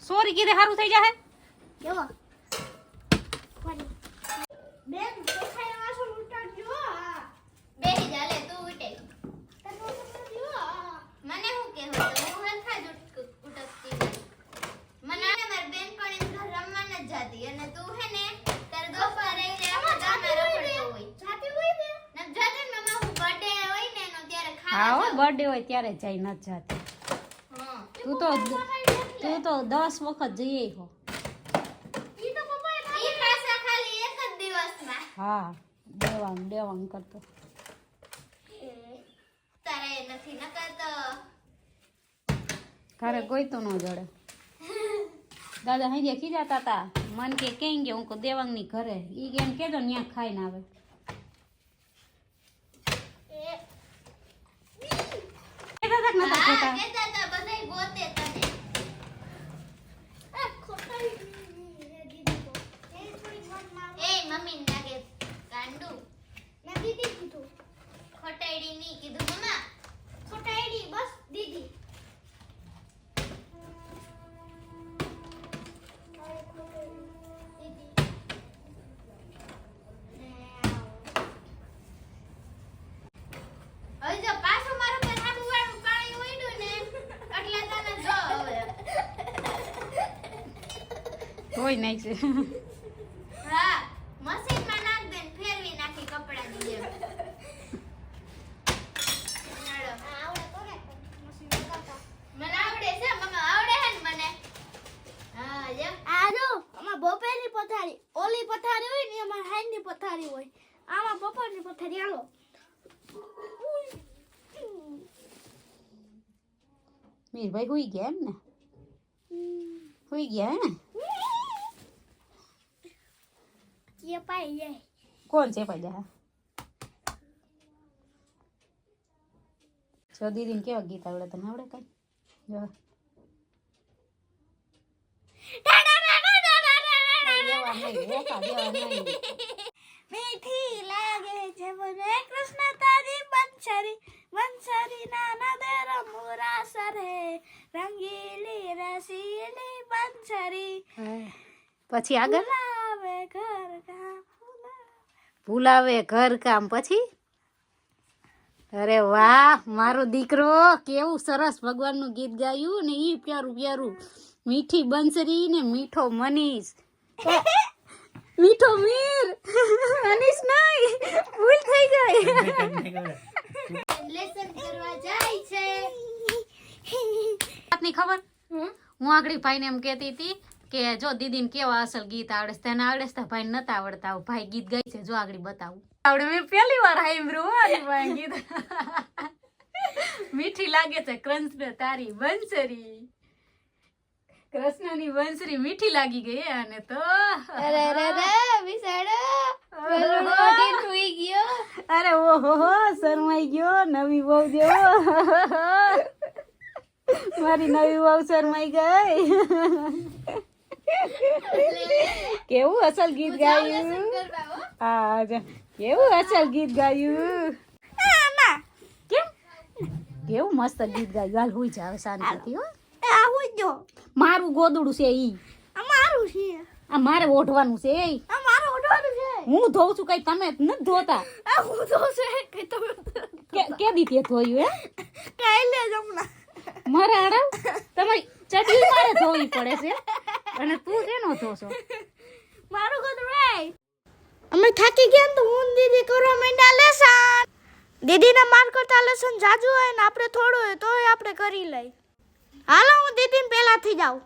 sorry કીધે સારું થઈ જાહે કેવો બેન દેખાય વાસો લૂટાડજો બેહી જા લે તું ઉઠે મને હું કે હું હરખા જ ઉઠકતી મને માર બેન પણ એમ ઘર રમવા ન જાતી અને તું હે ને તાર દોસ્ત રહીને આમાં ગામે રખડતો હોય જાતી હોય ને ન જાતે મમ્મા હું બર્થડે હોય ને એનો ત્યારે ખાવા હા હો બર્થડે હોય ત્યારે જાય ન જાતી હા તું તો 10 વખત જઈએ હો ઈ તો પપ્પાએ ઈ પાછા ખાલી એક જ દિવસમાં હા દેવાંગ કરતો તારે નથી ન કરતો ઘરે કોઈ તો ન જડે દાદા હઈ ખીજાતા હતા મન કે કેમ કે હું કો દેવાંગ ની ઘરે ઈ કેમ કેજો ન્યા ખાઈને આવે કેતા તક નતા કેતા કેતા તા બધાય ગોતે તને આ ખોટાઈ દીદી તો એ થોડી મન માર એ મમ્મી નાગે કાંડુ ના દીદી કીધું ખોટાઈડી ની કીધું મમ્મા ખોટાઈડી બસ દીદી હવે જો પાછું મારું પર આબુ વાળું પાણી ઉડ્યું ને એટલે તને જો હવે કોઈ નહીં છે હા મશીનમાં નાખ દે ને ફેરવી નાખી કપડાની જેમ આવડે તો ને મશીન લગાવતા મને આવડે છે મમ્મા આવડે હે ને મને હા જો આ જો આમાં બપોરની પથારી ઓલી પથારી હોય ને એમાં હાઈની પથારી હોય આમાં બપોરની પથારી આલો મીરભાઈ હુઈ ગયા એમ ને હુઈ ગયા હે ये पाई જાય કોણ છે પાજા જો દીદીને કેવા ગીત આવડે તને આવડે કઈ જો મીઠી લાગે છે મને કૃષ્ણ તારી બંસરી નાના દેર મોરા સરે રંગીલી રસીલી બંસરી પછી આગળ ભૂલાવે ઘર કામ ભૂલાવે ઘર કામ પછી અરે વાહ મારો દીકરો કેવું સરસ ભગવાનનું ગીત ગાયું ને ઈ પ્યારું મીઠી બંસરી ને મીઠો મનીષ મીઠો મીર મનીષ નહીં ભૂલ થઈ ગઈ લેસન કરવા જાય છે વાતની ખબર હું આગળ ભાઈને એમ કહેતી હતી કે જો દીદીને કેવા અસલ ગીત આવડે છે તને આવડે છે ભાઈ નતા આવડતા ભાઈ ગીત ગાય છે જો આગળ બતાવું આવડે મેં પહેલી વાર સાંભળ્યું ભાઈ ગીત મીઠી લાગે છે કૃષ્ણ તારી બંસરી કૃષ્ણની બંસરી મીઠી લાગી ગઈ અને તો અરે વિસાડો ગોડી સુઈ ગયો અરે ઓહો શરમાઈ ગયો નવી બહુ જેવો મારી નવી બહુ શરમાઈ ગઈ કેવું અસલ ગીત ગાયું હા કેવું અસલ ગીત ગાયું કેવું મસ્ત ગીત ગાયું ગાલ હુઈ જાવ શાંતિથી હો આ હું જો મારું ગોદડું છે ઈ આ મારું છે આ મારે ઓઢવાનું છે એ આ મારું ઓઢવાનું છે હું ધોઉં છું કઈ તમે નથી ધોતા આ હું તો છે કે તમે કે દીધી ધોયું હે કાઈ લે જમણા મારે આરામ તમારી ચટણી મારે ધોવી પડે છે અને તું કેનો ધોશો મારું ગોદડું રે અમે થાકી ગયા તો હું દીદી કરવા માંડ્યા લેસન દીદીને માર કરતા લેસન જાજુ હોય ને આપણે થોડું હોય તોય આપણે કરી લઈ હાલો હું દીદીને પહેલાથી જાઉં